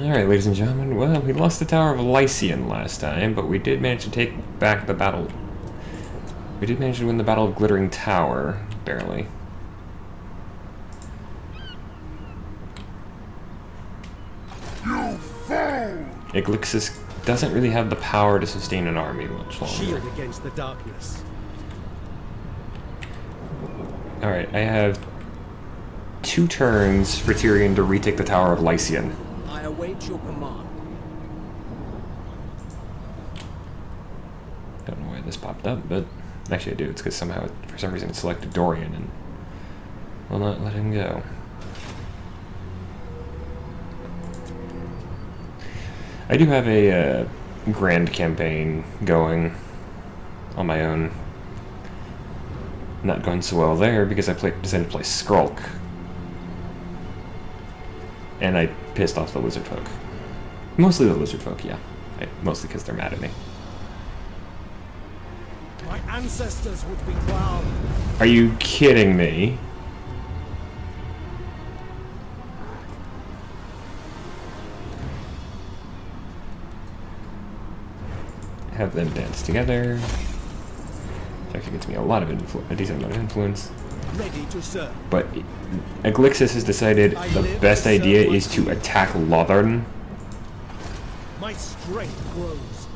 Alright, ladies and gentlemen, well, we lost the Tower of Lycian last time, but we did manage to take back the battle. We did manage to win the Battle of Glittering Tower, barely. You fool! Elixis doesn't really have the power to sustain an army much longer. Shield against the darkness. Alright, I have 2 turns for Tyrion to retake the Tower of Lycian. I await your command. Don't know why this popped up, but actually I do. It's because somehow, for some reason, it selected Dorian and will not let him go. I do have a grand campaign going on my own. Not going so well there because I decided to play Kroq. And I pissed off the lizard folk. Mostly the lizard folk, yeah. Mostly because they're mad at me. My ancestors would be proud. Are you kidding me? Have them dance together. It actually gets me a decent amount of influence. Ready to serve. But Elixis has decided the best idea is to attack Lothern. My strength grows.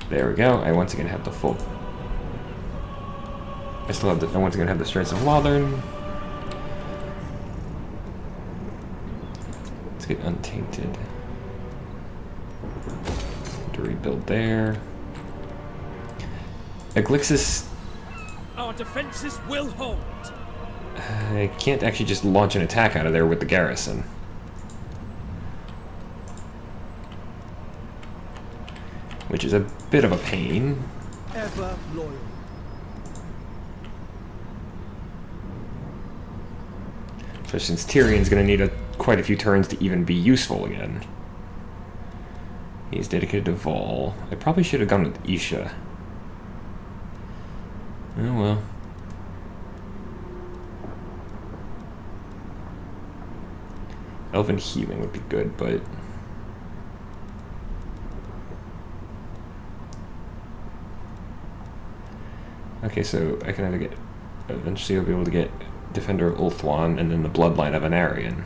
There we go. I once again have the full. I once again have the strengths of Lothern. Let's get Untainted. To rebuild there. Elixis. Our defenses will hold. I can't actually just launch an attack out of there with the garrison. Which is a bit of a pain. Ever loyal. So since Tyrion's going to need quite a few turns to even be useful again. He's dedicated to Vol. I probably should have gone with Isha. Oh well. Elven Healing would be good, but... Okay, so I can either get... Eventually I'll be able to get Defender of Ulthuan and then the Bloodline of Anarion.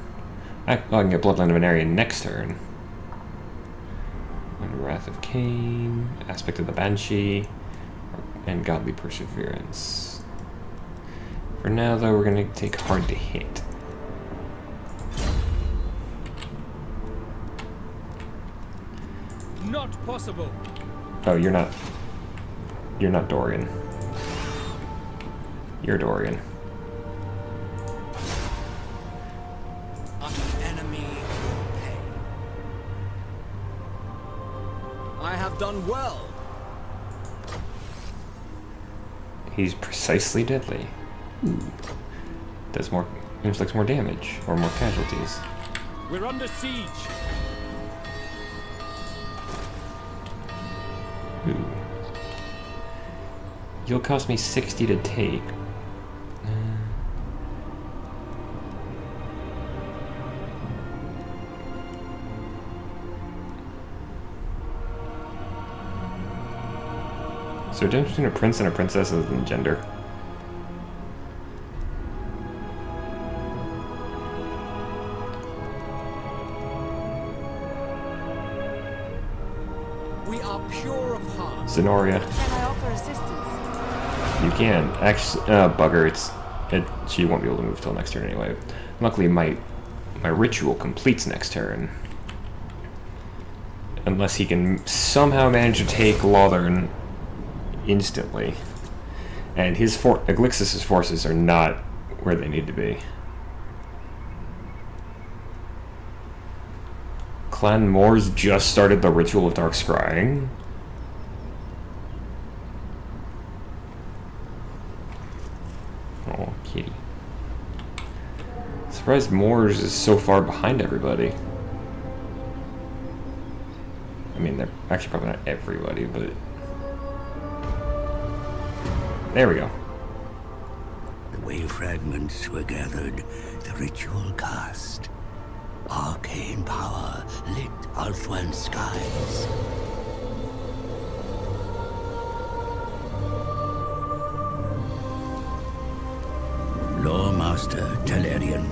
I can get Bloodline of Anarion next turn. And Wrath of Cain, Aspect of the Banshee, and Godly Perseverance. For now, though, we're going to take Hard to Hit. Not possible. Oh, you're not Dorian. You're Dorian. An enemy will pay. I have done well. He's precisely deadly. Ooh. Does more, inflicts more damage or more casualties. We're under siege. Ooh. You'll cost me 60 to take. So difference between a prince and a princess is in gender. We are pure of heart. Zenoria. Can I offer assistance? You can. Actually, bugger, she won't be able to move till next turn anyway. Luckily, my ritual completes next turn. Unless he can somehow manage to take Lothern instantly. And his Elixis' forces are not where they need to be. Clan Moors just started the Ritual of Dark Scrying. Oh, kitty. Surprised Moors is so far behind everybody. I mean, they're actually probably not everybody, but... There we go. The way fragments were gathered, the ritual cast. Arcane power lit Ulthuan skies. Loremaster Telerian,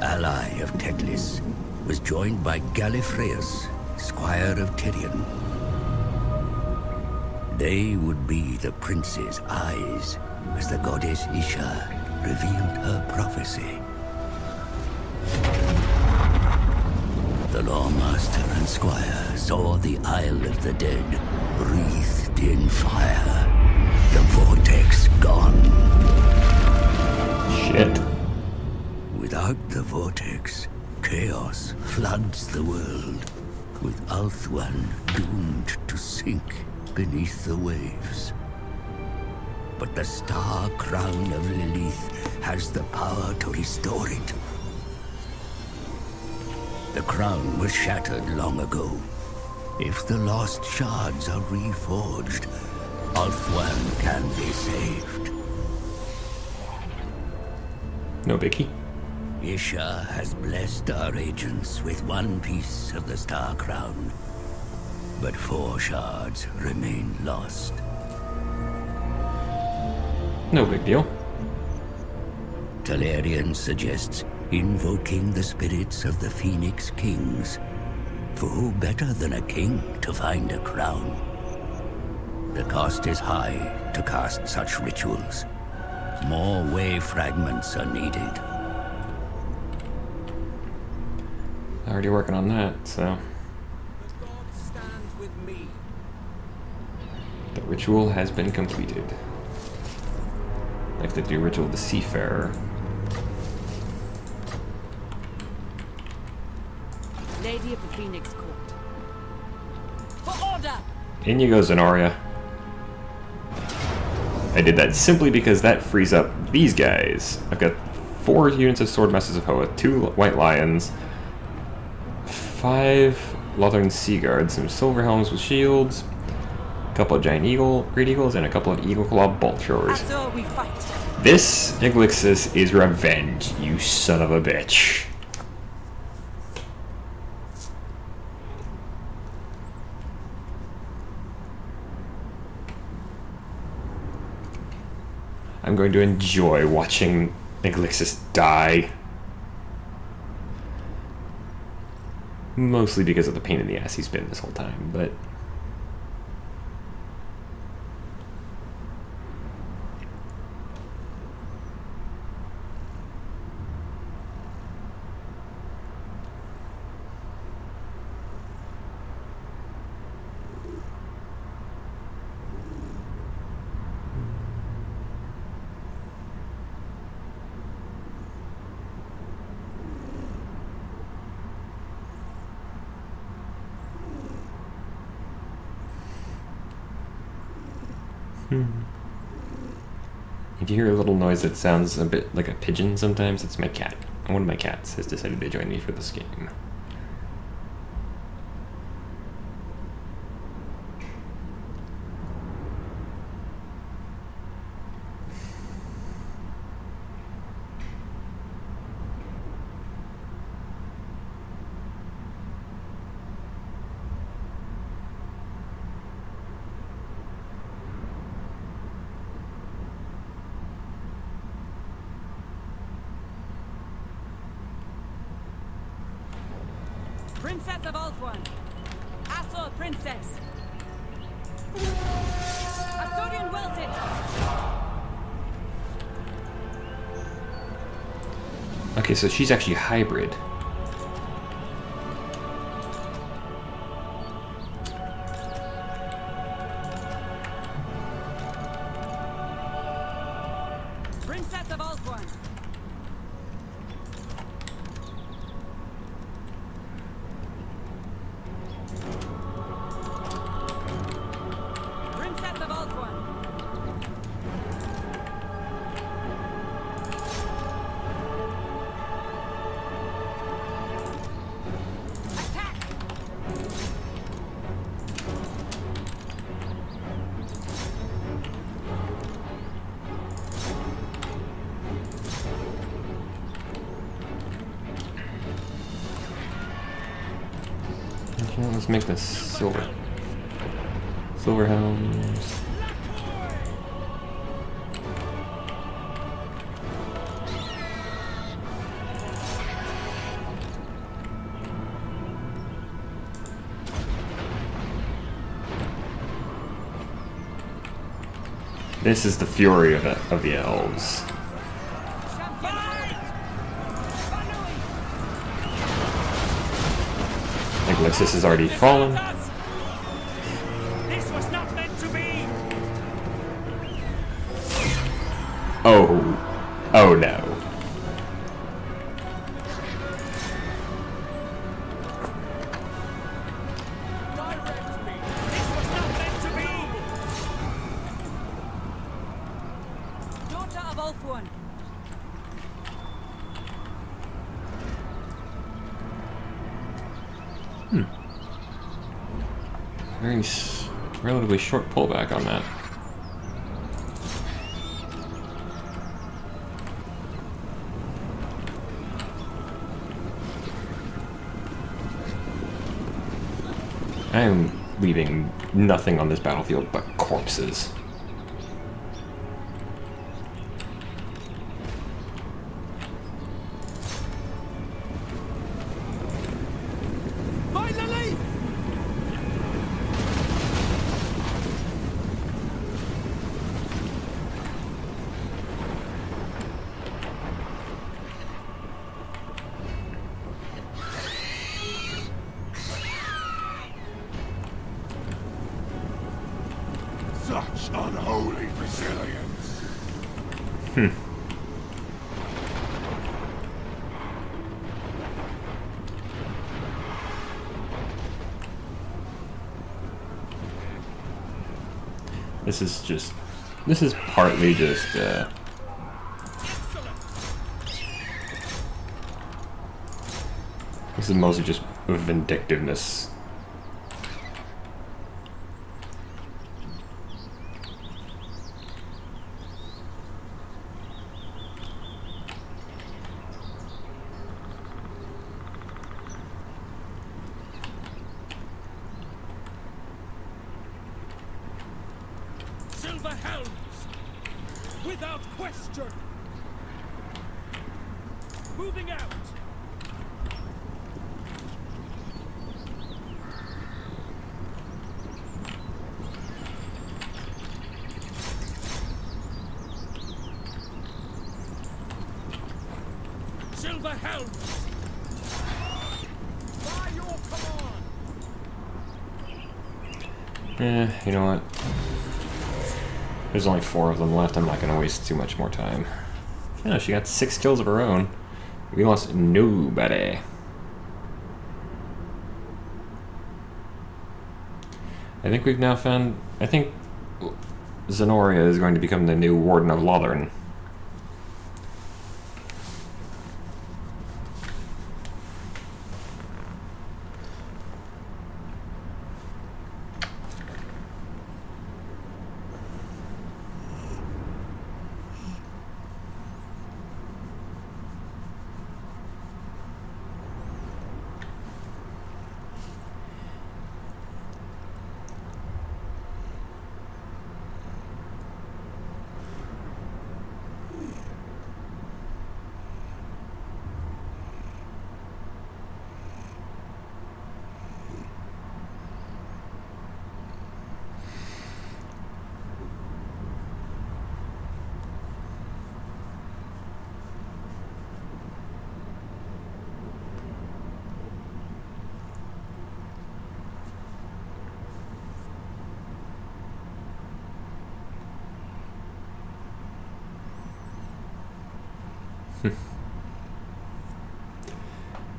ally of Teclis, was joined by Gallifreyus, squire of Tyrion. They would be the prince's eyes as the goddess Isha revealed her prophecy. The Lawmaster and Squire saw the Isle of the Dead wreathed in fire, the vortex gone. Shit. Without the vortex, chaos floods the world, with Ulthuan doomed to sink beneath the waves. But the star crown of Lilith has the power to restore it. The crown was shattered long ago. If the lost shards are reforged, Ulthuan can be saved. No biggie. Isha has blessed our agents with one piece of the Star Crown, but 4 shards remain lost. No big deal. Telerian suggests invoking the spirits of the Phoenix Kings. For who better than a king to find a crown? The cost is high to cast such rituals. More way fragments are needed. Already working on that, so. The gods stand with me. The ritual has been completed. I have to do ritual the Seafarer. Lady of the Phoenix Court. For order! In you go, Zenoria. I did that simply because that frees up these guys. I've got 4 units of Sword Masters of Hoa, 2 White Lions, 5 Lothern Sea Guards, some Silver Helms with shields, a couple of Giant Great Eagles, and a couple of Eagle Claw Bolt Throwers. As though we fight. This, Iglixis, is revenge, you son of a bitch. I'm going to enjoy watching Iglixis die. Mostly because of the pain in the ass he's been this whole time, but... If you hear a little noise that sounds a bit like a pigeon sometimes, it's my cat. One of my cats has decided to join me for this game. Princess of Ulthuan. Asor Princess. Asturian Welted. Okay, so she's actually hybrid. Princess of Ulthuan. Princess of Ulthuan. Yeah, let's make this silver. Silver helms. This is the fury of the elves. I think Lixus has already fallen. This was not meant to be. Oh. Oh no. Direct me. This was not meant to be. Daughter of Ulthuan. Relatively short pullback on that. I am leaving nothing on this battlefield but corpses. Finally! Such unholy resilience. This is partly just, this is mostly just vindictiveness. Silver helms! Without question! Moving out! Silver helms! By your command! You know what? There's only 4 of them left. I'm not going to waste too much more time. Yeah, she got 6 kills of her own. We lost nobody. I think we've now found... I think Zenoria is going to become the new Warden of Lothern.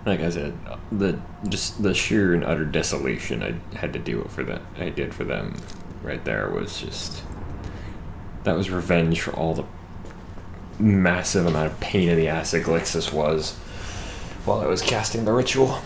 Like I said, the sheer and utter desolation I had to do for that I did for them right there was just, that was revenge for all the massive amount of pain in the ass that Glixus was while I was casting the ritual.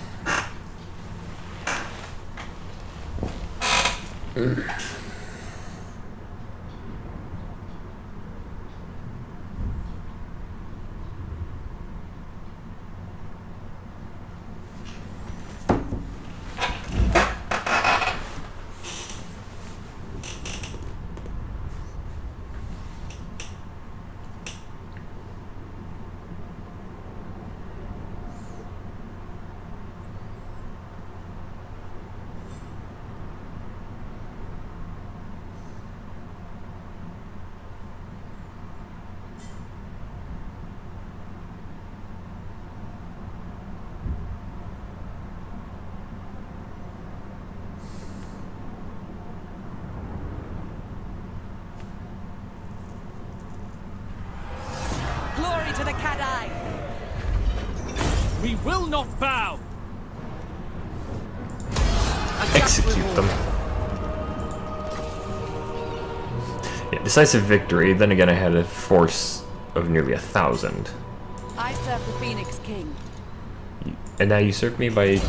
We will not bow. Execute them. Yeah, decisive victory. Then again, I had a force of nearly 1,000. I serve the Phoenix King. And now usurp me by,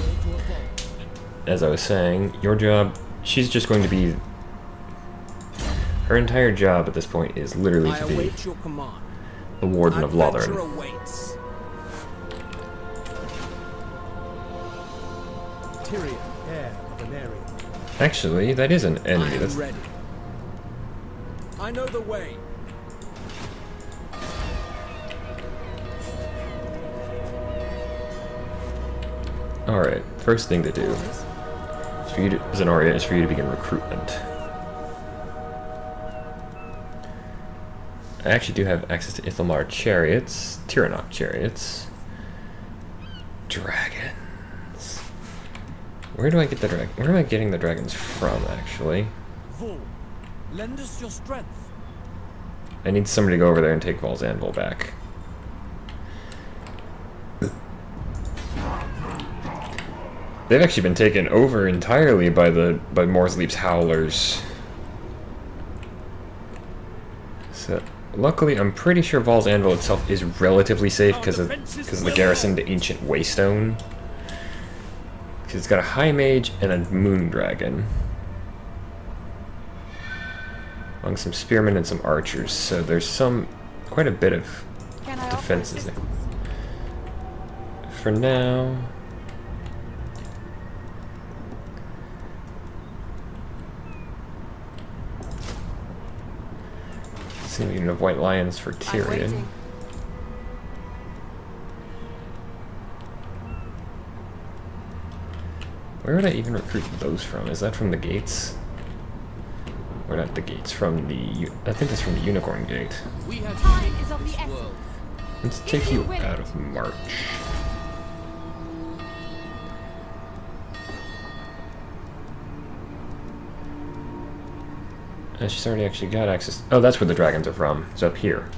as I was saying, your job, she's just going to be, her entire job at this point is literally I to be await your command. the Warden of Adventure Lothern. awaits. Tyrion, heir of an area. Actually, that is an I enemy. am That's, ready. I know the way. alright, first thing to do is for you to, Zenoria, is for you to begin recruitment. I actually do have access to Ithamar chariots, Tyrannok chariots, dragons. Where do I get the drag? Where am I getting the dragons from, actually? Vol, lend us your strength. I need somebody to go over there and take Vol's anvil back. They've actually been taken over entirely by Morsleep's howlers. So luckily, I'm pretty sure Vol's anvil itself is relatively safe because of the garrison to Ancient Waystone. Because it's got a high mage and a moon dragon, among some spearmen and some archers. So there's quite a bit of Can I defenses offer there. assistance? For now. Single unit of white lions for I'm Tyrion. waiting. Where would I even recruit those from? Is that from the gates? Or not the gates, from the... I think it's from the Unicorn Gate. We have Time is of the essence. Let's take you out of March. She's already actually got access... Oh, that's where the dragons are from. It's up here.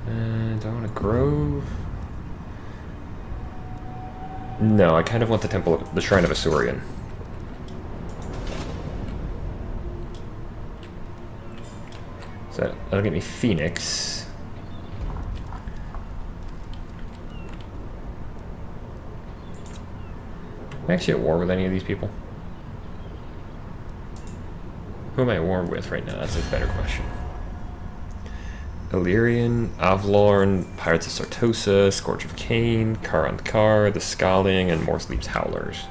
Do I want a grove? No, I kind of want the temple of the Shrine of Asuryan. So that'll get me Phoenix. Am I actually at war with any of these people? Who am I at war with right now? That's a better question. Illyrian, Avlorn, Pirates of Sartosa, Scourge of Cain, Kroq-gar, the Scaling, and Morsleep's Howlers.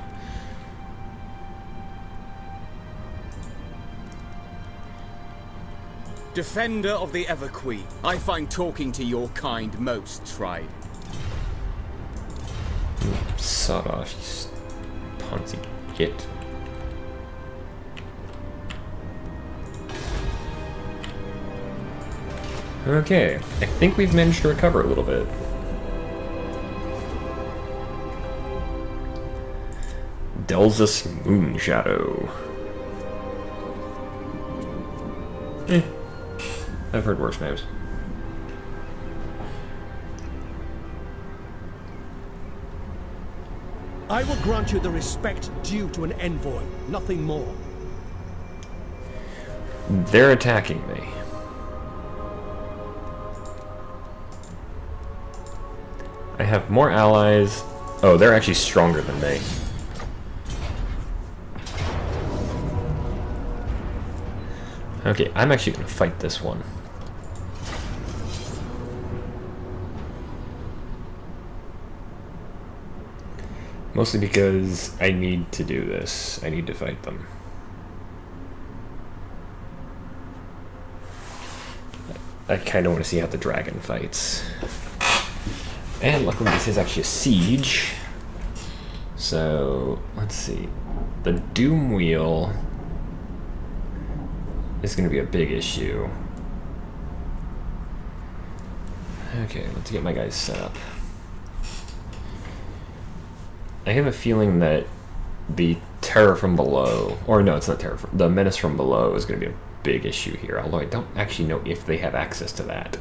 Defender of the Everqueen. I find talking to your kind most trying. Sod off, you poncy git. Okay, I think we've managed to recover a little bit. Delzus Moonshadow. I've heard worse names. I will grant you the respect due to an envoy, nothing more. They're attacking me. I have more allies. Oh, they're actually stronger than me. Okay, I'm actually going to fight this one. Mostly because I need to do this. I need to fight them. I kind of want to see how the dragon fights. And luckily this is actually a siege. So, let's see. The Doom Wheel is going to be a big issue. Okay, let's get my guys set up. I have a feeling that the terror from below, or no, it's not terror, the menace from below is going to be a big issue here, although I don't actually know if they have access to that.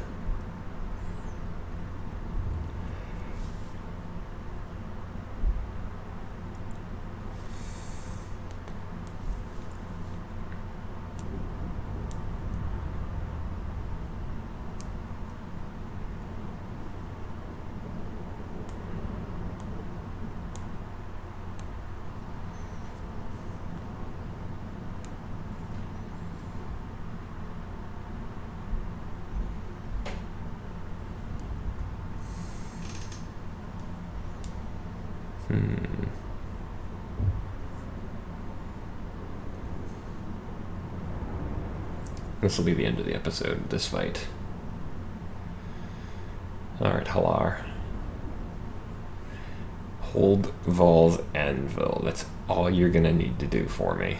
This will be the end of the episode, this fight. Alright, Halar. Hold Vol's Anvil. That's all you're gonna need to do for me.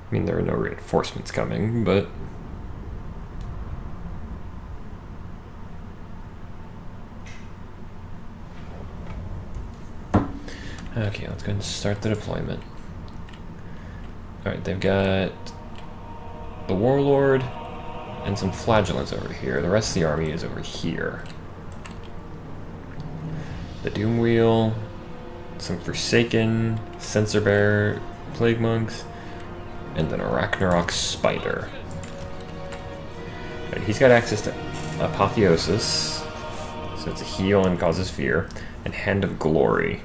I mean, there are no reinforcements coming, but... Okay, let's go ahead and start the deployment. Alright, they've got the Warlord and some Flagellants over here. The rest of the army is over here. The Doom Wheel, some Forsaken, Censer Bearer, Plague Monks, and an Arachnarok Spider. Right, he's got access to Apotheosis, so it's a heal and causes fear, and Hand of Glory,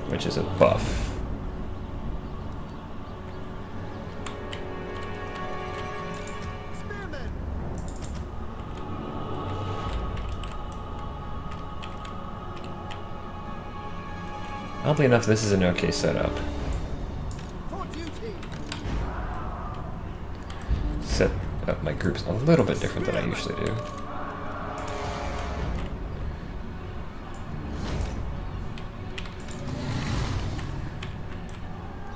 which is a buff. Oddly enough, this is an okay setup. Set up my groups a little bit different than I usually do.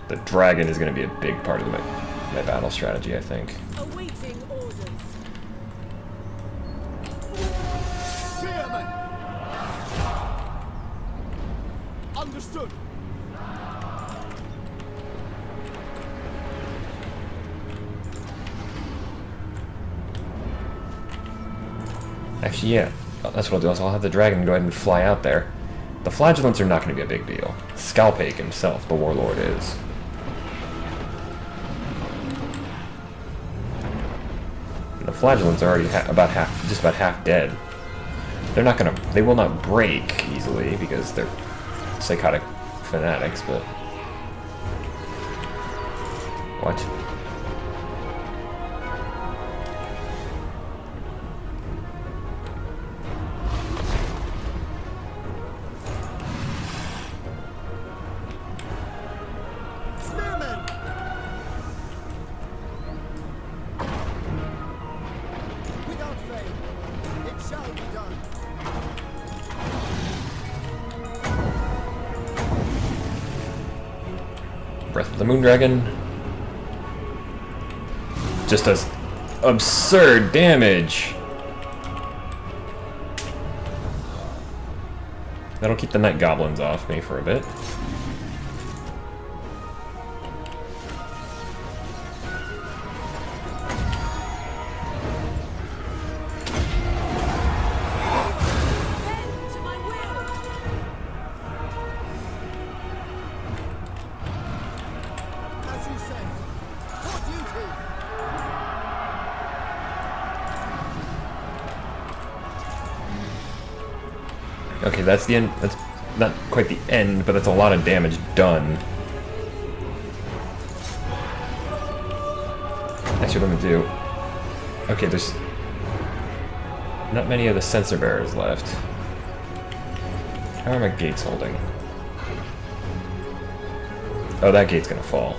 The dragon is going to be a big part of my battle strategy, I think. Awaiting orders. Spearman! Understood. Actually, yeah, that's what I'll do. I'll have the dragon go ahead and fly out there. The Flagellants are not going to be a big deal. Scalpake himself, the Warlord, is. And the Flagellants are already just about half dead. They're not going to, they will not break easily because they're psychotic fanatics, but... What? Breath of the Moondragon just does absurd damage. That'll keep the Night Goblins off me for a bit. To my will. As you say. For duty. Okay, that's the end. That's not quite the end, but that's a lot of damage done. That's what I'm gonna do. Okay, there's not many of the Censer Bearers left. How are my gates holding? Oh, that gate's gonna fall.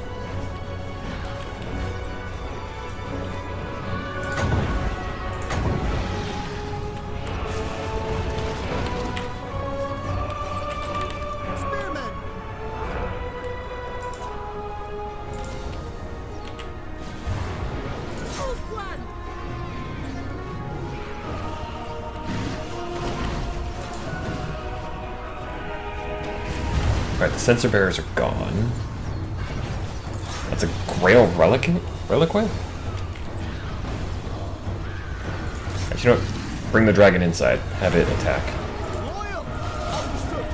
Spearman! Full flank. Alright, the Censer Bearers are gone. That's a Grail Reliquary? Actually, you know what? Bring the dragon inside. Have it attack. Loyal! Understood.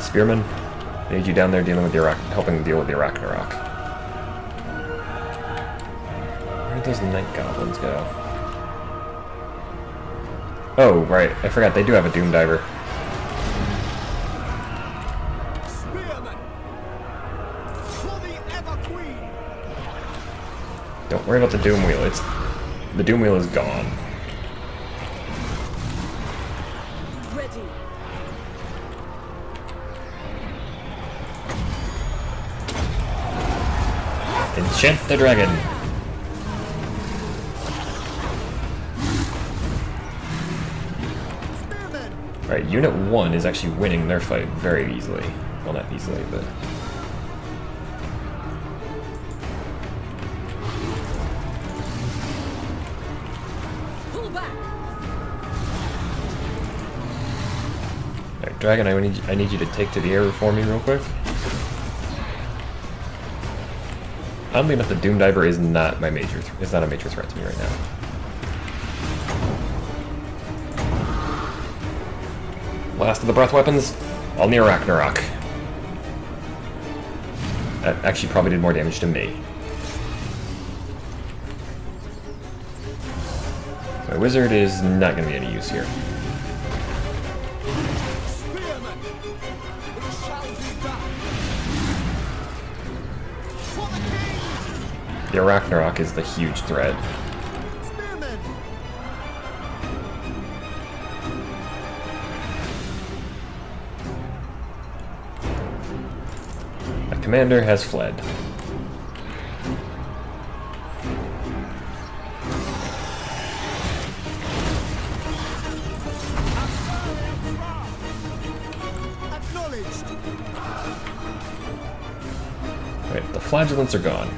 Spearman, I need you down there dealing with the helping deal with the Arachnarok. Where did those Night Goblins go? Oh, right. I forgot. They do have a Doom Diver. Don't worry about the Doom Wheel. The Doom Wheel is gone. Ready. Enchant the dragon. Alright, Unit 1 is actually winning their fight very easily. Well, not easily, but... Pull back. Alright, Dragon, I need you to take to the air for me real quick. Oddly enough, the Doom Diver is not my major is not a major threat to me right now. Last of the breath weapons, on the Ragnarok. That actually probably did more damage to me. My wizard is not going to be any use here. Spearman! It shall be done! For the king! The Ragnarok is the huge threat. Spearman! My commander has fled. Acknowledged! Right, the flagellants are gone.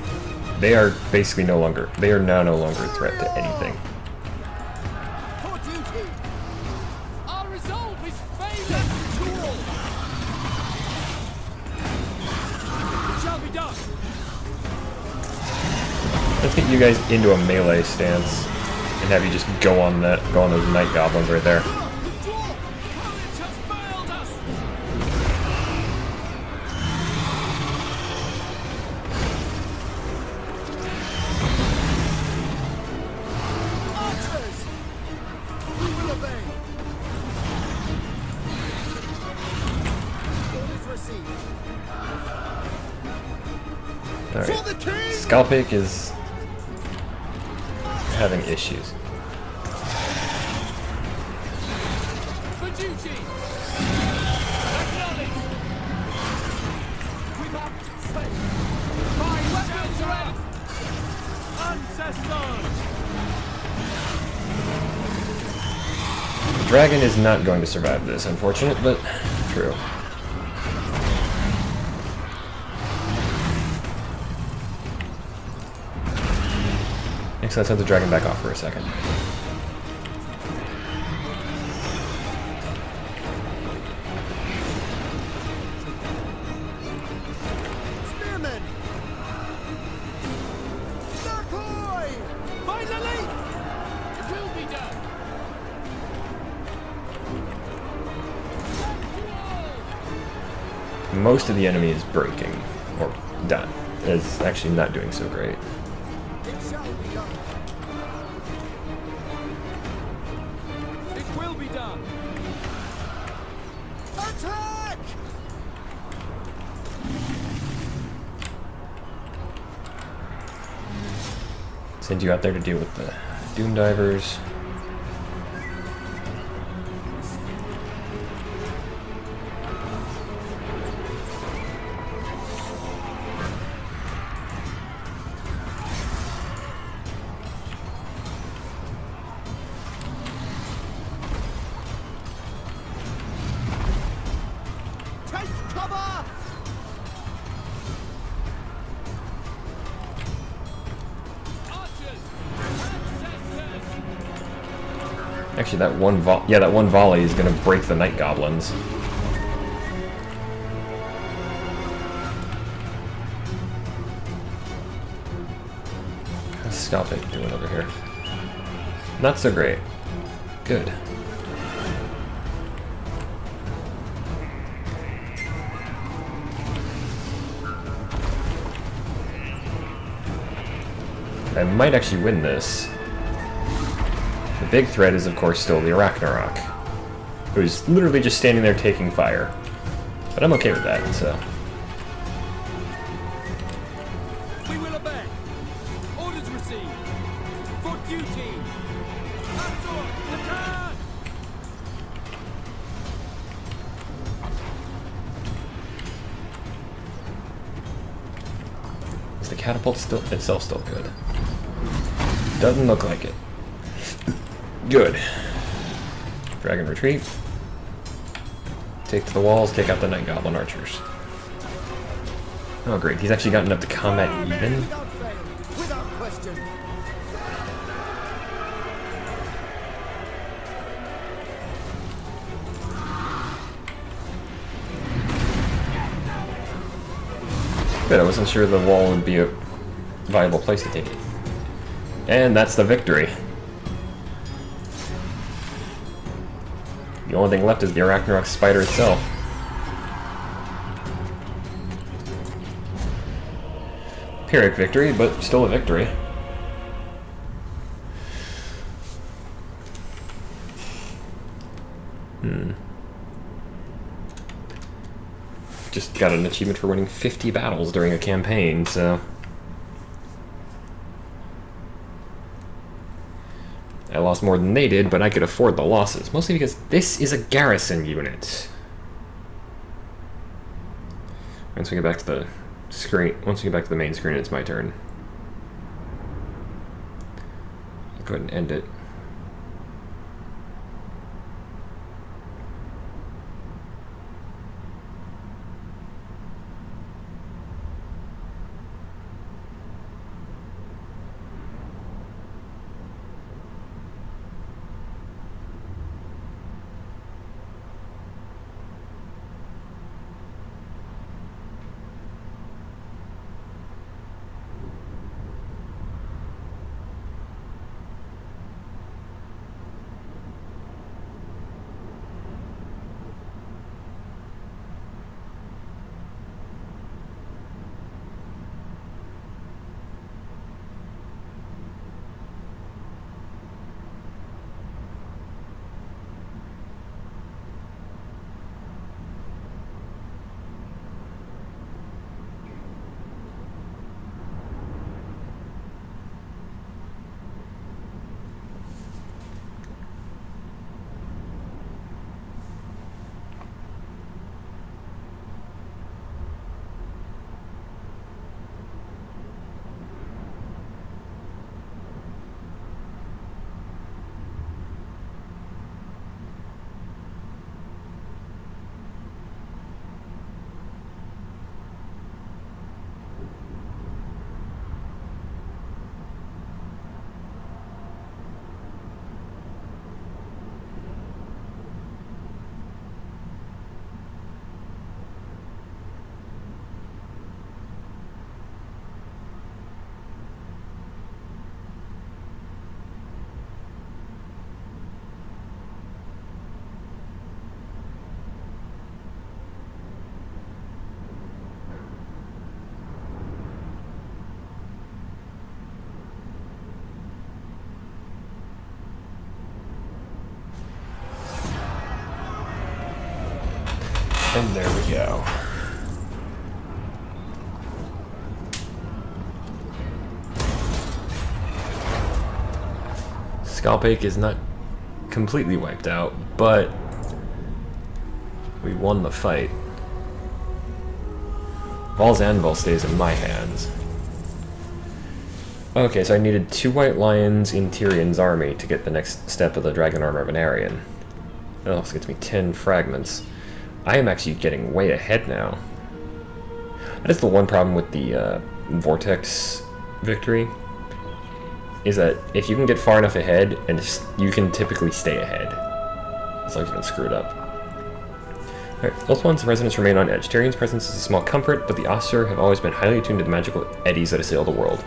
They are basically no longer a threat to anything. For duty! Our resolve is failing to all! It shall be done! Let's get you guys into a melee stance and have you just go on those night goblins right there. Withdraw! Courage has failed us! Archers! We will obey! Orders received. Alright. For the king! Scalpic is having issues. For duty! Acknowledged! Without faith! My weapons ready! Ancestors! The dragon is not going to survive this, unfortunate, but true. So let's have the dragon back off for a second. Spearmen! Darkoi! Finally! It will be done! Most of the enemy is breaking, or done. Is actually not doing so great. It shall be done! It will be done! Attack! Send you out there to deal with the Doom Divers. Take cover! Archers! Ancestors! Actually, that one volley is going to break the Night Goblins. How's Scalpic doing over here? Not so great. Good. I might actually win this. The big threat is, of course, still the Ragnarok, who's literally just standing there taking fire. But I'm okay with that, so... We will obey! Orders received! Is the catapult still itself still good? Doesn't look like it. Good. Dragon retreat. Take to the walls, take out the Night Goblin archers. Oh great, he's actually gotten up to combat even. Without question. Good, I wasn't sure the wall would be a viable place to take it. And that's the victory. The only thing left is the Arachnarok spider itself. Pyrrhic victory, but still a victory. Just got an achievement for winning 50 battles during a campaign, so... I lost more than they did, but I could afford the losses. Mostly because this is a garrison unit. Once we get back to the screen, once we get back to the main screen, it's my turn. I'll go ahead and end it. And there we go. Scalpache is not completely wiped out, but we won the fight. Val's Anvil stays in my hands. Okay, so I needed 2 White Lions in Tyrion's army to get the next step of the Dragon Armor of Anarion. That also gets me 10 fragments. I am actually getting way ahead now. That is the one problem with the Vortex victory, is that if you can get far enough ahead, and you can typically stay ahead, as long as you don't screw it up. Alright, both one's residents remain on edge. Tyrion's presence is a small comfort, but the Oster have always been highly attuned to the magical eddies that assail the world.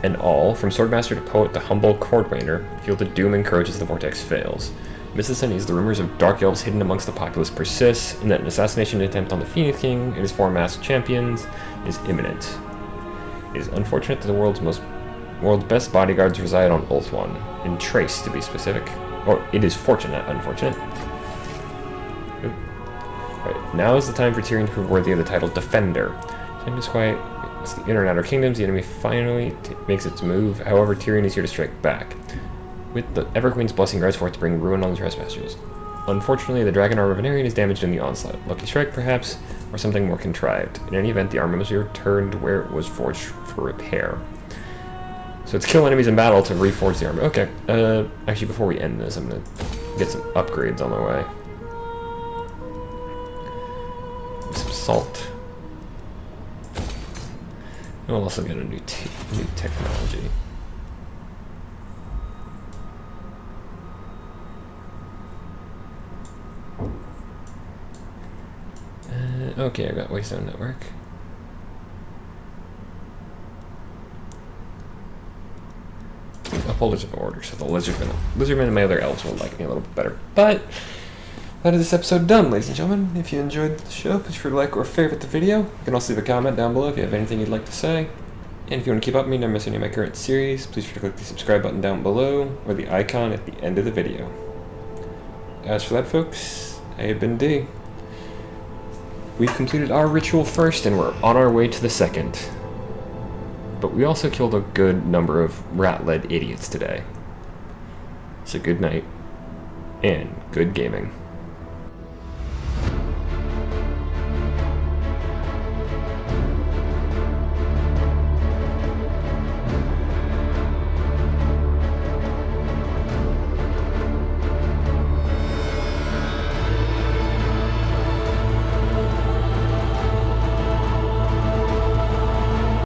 And all, from Swordmaster to Poet to humble Cordwainer, feel the doom and courage as the Vortex fails. Amidst the Sunnies, the rumors of dark elves hidden amongst the populace persist, and that an assassination attempt on the Phoenix King and his 4 masked champions is imminent. It is unfortunate that the world's best bodyguards reside on Ulthuan, in Trace to be specific. Or, it is fortunate, unfortunate. Right, now is the time for Tyrion to prove worthy of the title Defender. Time to quiet the inner and outer kingdoms, the enemy finally makes its move. However, Tyrion is here to strike back. With the Everqueen's blessing guards forth to bring ruin on the trespassers. Unfortunately, the dragon armor of Venerian is damaged in the onslaught. Lucky strike, perhaps, or something more contrived. In any event, the armor must be returned where it was forged for repair. So it's kill enemies in battle to reforge the armor. Okay. Actually, before we end this, I'm gonna get some upgrades on the way. Some salt. And we'll also get a new technology. Okay, I got Waystone Network. Upholders of Order, so the Lizardmen and my other elves will like me a little bit better. But that is this episode done, ladies and gentlemen. If you enjoyed the show, please feel free to like or favorite the video. You can also leave a comment down below if you have anything you'd like to say. And if you want to keep up with me and never miss any of my current series, please feel free to click the subscribe button down below or the icon at the end of the video. As for that, folks, I have been D. We've completed our ritual first, and we're on our way to the second. But we also killed a good number of rat-led idiots today. So good night, and good gaming.